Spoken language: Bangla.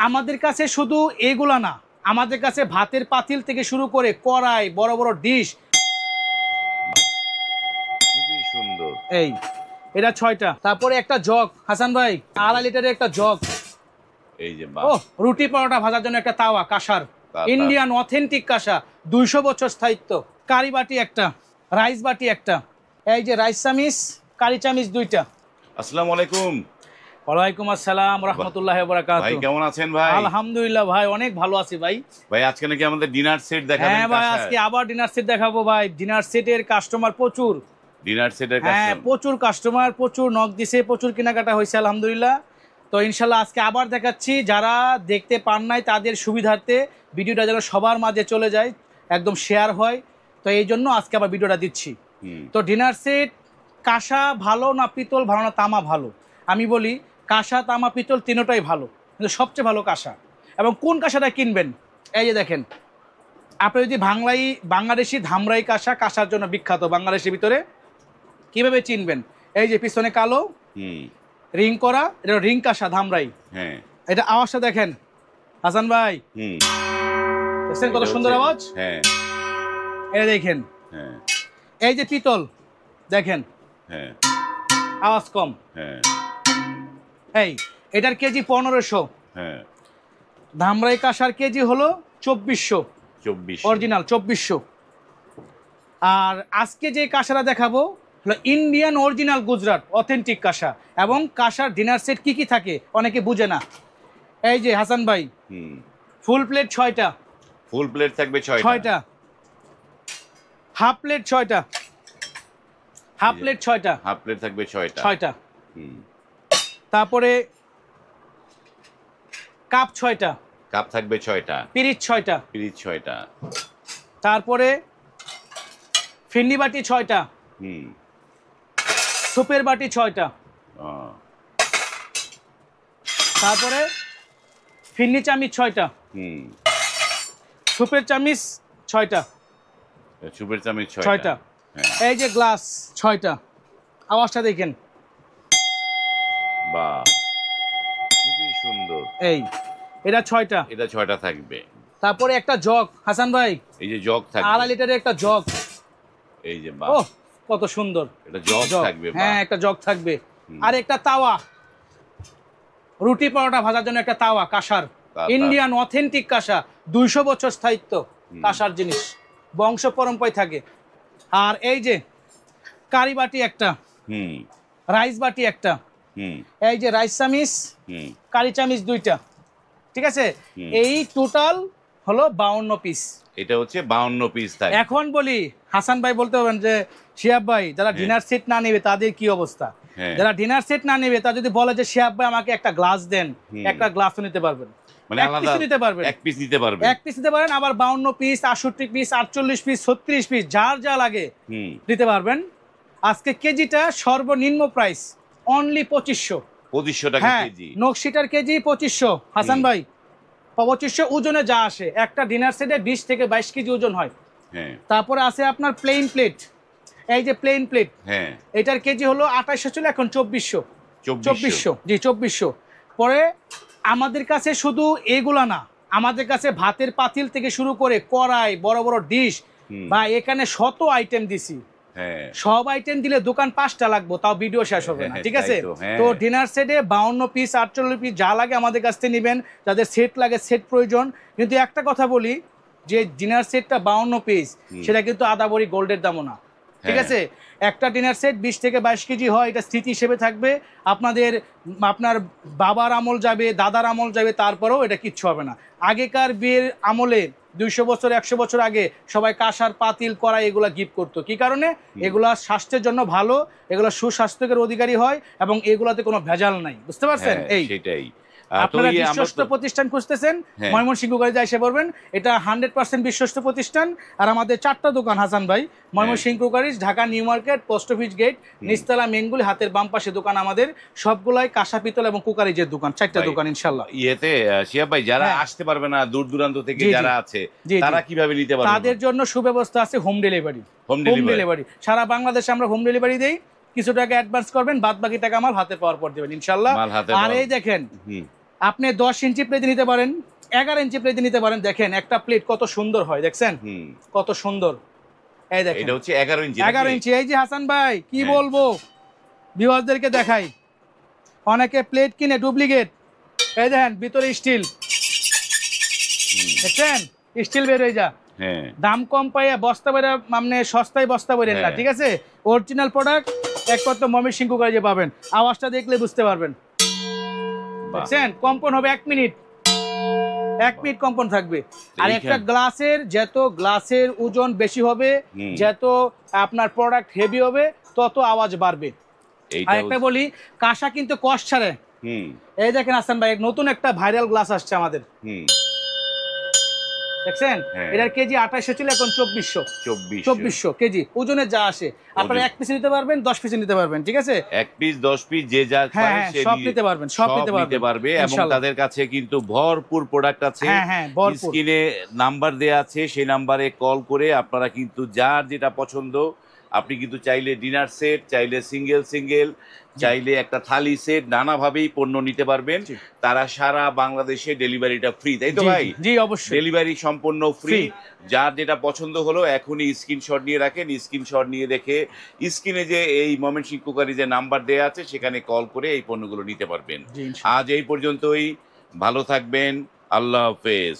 আমাদের কাছে শুধু এগুলা না, আমাদের কাছে ভাতের পাতিল থেকে শুরু করে কড়াই, বড় বড় ডিশ। খুবই সুন্দর। এই এটা 6টা। তারপরে একটা জগ হাসান ভাই, 2.5 লিটারের একটা জগ। এই যে ও রুটি পরোটা ভাজার জন্য একটা তাওয়া, কাঁসার, ইন্ডিয়ান অথেন্টিক কাঁসা, 200 বছর স্থায়িত্ব। কারি বাটি একটা, রাইস বাটি একটা, এই যে রাইস চামিচ, কারি চামিচ 2টা। আসসালামু আলাইকুম। ওয়ালাইকুম আসসালাম রাহমাতুল্লাহি ওয়া বারাকাতুহু। ভাই কেমন আছেন ভাই? আলহামদুলিল্লাহ ভাই, অনেক ভালো আছি ভাই। ভাই আজকে নাকি আমাদের ডিনার সেট দেখাবেন? হ্যাঁ ভাই, আজকে আবার ডিনার সেট দেখাবো ভাই। ডিনার সেটের কাস্টমার প্রচুর, ডিনার সেটের হ্যাঁ প্রচুর কাস্টমার, প্রচুর নক দিছে, প্রচুর কেনাকাটা হয়েছে আলহামদুলিল্লাহ। তো ইনশাল্লাহ আজকে আবার দেখাচ্ছি। যারা দেখতে পান নাই তাদের সুবিধার্থে ভিডিওটা যেন সবার মাঝে চলে যায়, একদম শেয়ার হয়, তো এই জন্য আজকে আবার ভিডিওটা দিচ্ছি। তো ডিনার সেট কাঁসা ভালো না পিতল ভালো না তামা ভালো? আমি বলি কাঁসা, তামা, পিতল তিনোটাই ভালো, কিন্তু সবচেয়ে ভালো কাঁসা। এবং কোন কাঁসাটা কিনবেন? এই যে দেখেন, আপনি যদি বাংলাদেশি ধামরাই কাঁসা, কাঁসার জন্য বিখ্যাত বাংলাদেশের ভিতরে, কিভাবে চিনবেন? এই যে পিছনে কালো রিং করা, এটা রিং কাঁসা ধামরাই। হ্যাঁ, এটা আওয়াজটা দেখেন হাসান ভাই, দেখছেন কত সুন্দর আওয়াজ? হ্যাঁ, এটা দেখেন। হ্যাঁ, এই যে পিতল দেখেন, হ্যাঁ, আওয়াজ কম। হ্যাঁ, এই এটার কেজি 1500, হ্যাঁ, ধামরাই কাঁসার কেজি হলো 2400, 24 অরিজিনাল 2400। আর আজকে যে কাঁসাটা দেখাবো হলো ইন্ডিয়ান অরিজিনাল গুজরাট অথেন্টিক কাঁসা। এবং কাঁসার ডিনার সেট কি কি থাকে অনেকে বুঝে না। এই যে হাসান ভাই, ফুল প্লেট 6টা, ফুল প্লেট থাকবে 6টা, হাফ প্লেট 6টা, হাফ প্লেট 6টা, হাফ প্লেট থাকবে 6টা, 6টা। তারপরে কাপ 6টা, কাপ থাকবে 6টা, পিরিচ 6টা, পিরিচ 6টা। তারপরে ফিন্নি বাটি 6টা, সুপের বাটি 6টা, তারপরে ফিন্নি চামিচ 6টা, সুপের চামিচ 6টা, সুপের চামিচ 6টা। এই যে গ্লাস 6টা, আওয়াজটা দেখেন, বাহ খুবই সুন্দর। এই এটা 6টা, এটা 6টা থাকবে। তারপরে একটা জগ হাসান ভাই, এই যে জগ থাকবে, 2.5 লিটারের একটা জগ। এই যে বাহ, ও কত সুন্দর, এটা জগ থাকবে। হ্যাঁ একটা জগ থাকবে। আর একটা তাওয়া, রুটি পরোটা ভাজার জন্য একটা তাওয়া, কাঁসার, ইন্ডিয়ান অথেন্টিক কাঁসা, 200 বছর স্থায়িত্ব কাঁসার জিনিস, বংশ পরম্পরায় থাকে। আর এই যে কারি বাটি একটা, রাইস বাটি একটা, এই যে রাইস চামিচ, কারি চামিচ 2টা, ঠিক আছে? এই টোটাল হলো 52 পিস। এটা হচ্ছে 52 পিস থাকে। এখন বলি হাসান ভাই বলতে পারবেন যে শিহাব ভাই, যারা ডিনার সেট না নেবে তাদের কি অবস্থা? যারা ডিনার সেট না নেবে তারা যদি বলে যে শিহাব ভাই আমাকে একটা গ্লাস দেন, একটা গ্লাসও নিতে পারবেন, মানে এক পিস নিতে পারবেন, এক পিস নিতে পারবেন, এক পিস নিতে পারেন। আবার 52 পিস, 68 পিস, 48 পিস, 36 পিস, যার যা লাগে নিতে পারবেন। আজকে কেজিটা সর্বনিম্ন প্রাইস অনলি 2500 টাকা কেজি। নকশিটার কেজি 2500 হাসান ভাই, 2500 ওজনে যা আসে। একটা ডিনার সেটে 20 থেকে 22 কেজি ওজন হয়। তারপরে আছে আপনার প্লেন প্লেট, এই যে প্লেন প্লেট, এটার কেজি হলো 2800 ছিল, এখন 2400। জি 2400। পরে আমাদের কাছে শুধু এগুলা না, আমাদের কাছে ভাতের পাতিল থেকে শুরু করে কড়াই, বড় বড় ডিশ, বা এখানে শত আইটেম দিছি। সব আইটেম দিলে দোকান 5টা লাগবে, তাও ভিডিও শেষ হবে না, ঠিক আছে? তো ডিনার সেটে 52 পিস, 48 পিস যা লাগে আমাদের কাছ থেকে নেবেন। যাদের সেট লাগে, সেট প্রয়োজন। কিন্তু একটা কথা বলি, যে ডিনার সেটটা 52 পিস, সেটা কিন্তু আদা বড়ি গোল্ডের দামও না, ঠিক আছে? একটা ডিনার সেট 20 থেকে 22 কেজি হয়। এটা স্মৃতি হিসেবে থাকবে, আপনার বাবার আমল যাবে, দাদার আমল যাবে, তারপরেও এটা কিচ্ছু হবে না। আগেকার বিয়ের আমলে 200 বছর 100 বছর আগে সবাই কাঁসার পাতিল কড়াই এগুলা গিফট করতো। কি কারণে? এগুলা স্বাস্থ্যের জন্য ভালো, এগুলা সুস্বাস্থ্যের অধিকারী হয়, এবং এগুলাতে কোনো ভেজাল নাই, বুঝতে পারছেন? এই সেটাই। আপনারা বিশ্বস্ত প্রতিষ্ঠান খুঁজতেছেন, ময়মনসিংহ গাড়িতে এসে পড়বেন। এটা 100% বিশ্বস্ত প্রতিষ্ঠান। আর আমাদের 4টা দোকান হাসান ভাই, ময়মনসিংহ গাড়ি, Dhaka new market, post office gate, নিচতলা মেনগুলি, হাতের বাম পাশে দোকান আমাদের। সবগুলাই কাঁসা পিতল এবং কুকারিজের দোকান, 4টা দোকান ইনশাআল্লাহ। ইয়েতে শিহাব ভাই, যারা আসতে পারবে না, দূর দূরান্ত থেকে যারা আছে, তারা কিভাবে নিতে পারবে? তাদের জন্য সুব্যবস্থা আছে, হোম ডেলিভারি। হোম ডেলিভারি সারা বাংলাদেশে আমরা হোম ডেলিভারি দেই। কিছু টাকা অ্যাডভান্স করবেন, বাদ বাকি টাকা মাল হাতে পাওয়ার পর দেবেন ইনশাআল্লাহ। আর এই দেখেন আপনি 10 ইঞ্চি প্লেট নিতে পারেন, 11 ইঞ্চি প্লেট নিতে পারেন। দেখেন একটা প্লেট কত সুন্দর হয়, দেখছেন কত সুন্দর। এই দেখেন এটা হচ্ছে 11 ইঞ্চি। 11 ইঞ্চি। এই যে হাসান ভাই কি বলবো, ভিউয়ারদেরকে দেখাই, অনেকে প্লেট কিনে ডুপ্লিকেট, এই দেখেন ভিতরে স্টিল, দেখছেন স্টিল বের হয়ে যা। দাম কম পাইয়া বস্তা বেরা মানে সস্তায় বস্তা বেরেন না, ঠিক আছে? অরিজিনাল প্রোডাক্ট একমাত্র ময়মনসিংহ কুকারে পাবেন। আওয়াজটা দেখলে বুঝতে পারবেন, দেখছেন কম্পন হবে 1 মিনিট, 1 মিনিট কম্পন থাকবে। আর একটা গ্লাসের যত গ্লাসের ওজন বেশি হবে, যত আপনার প্রোডাক্ট হেভি হবে, তত আওয়াজ বাড়বে। আর একটা বলি, কাঁসা কিন্তু কষ্ট ছাড়ে। এই দেখেন হাসান ভাই নতুন একটা ভাইরাল গ্লাস আসছে আমাদের, দেখছেন এটার কেজি 2800 ছিল, এখন 2400 কেজি ওজনে যা আসে। আপনারা 1 পিস নিতে পারবেন, 10 পিস নিতে পারবেন, ঠিক আছে? 1 পিস 10 পিস যে যা পারে সে সব নিতে পারবেন, সব নিতে পারবে। এবং তাদের কাছে কিন্তু ভরপুর প্রোডাক্ট আছে। স্ক্রিনে নাম্বার দেয়া আছে, সেই নাম্বারে কল করে আপনারা কিন্তু যার যেটা পছন্দ, আপনি কিন্তু চাইলে ডিনার সেট, চাইলে সিঙ্গেল, চাইলে একটা থালি সেট, নানাভাবেই পণ্য নিতে পারবেন। তারা সারা বাংলাদেশে ডেলিভারিটা ফ্রি, তাই তো ভাই? জি অবশ্যই, ডেলিভারি সম্পূর্ণ ফ্রি। যার যেটা পছন্দ হলো এখনই স্ক্রিনশট নিয়ে রাখেন, স্ক্রিনশট নিয়ে দেখে স্ক্রিনে যে এই ময়মনসিংহ কুকারি যে নাম্বার দেয়া আছে সেখানে কল করে এই পণ্যগুলো নিতে পারবেন। আজ এই পর্যন্তই, ভালো থাকবেন, আল্লাহ হাফেজ।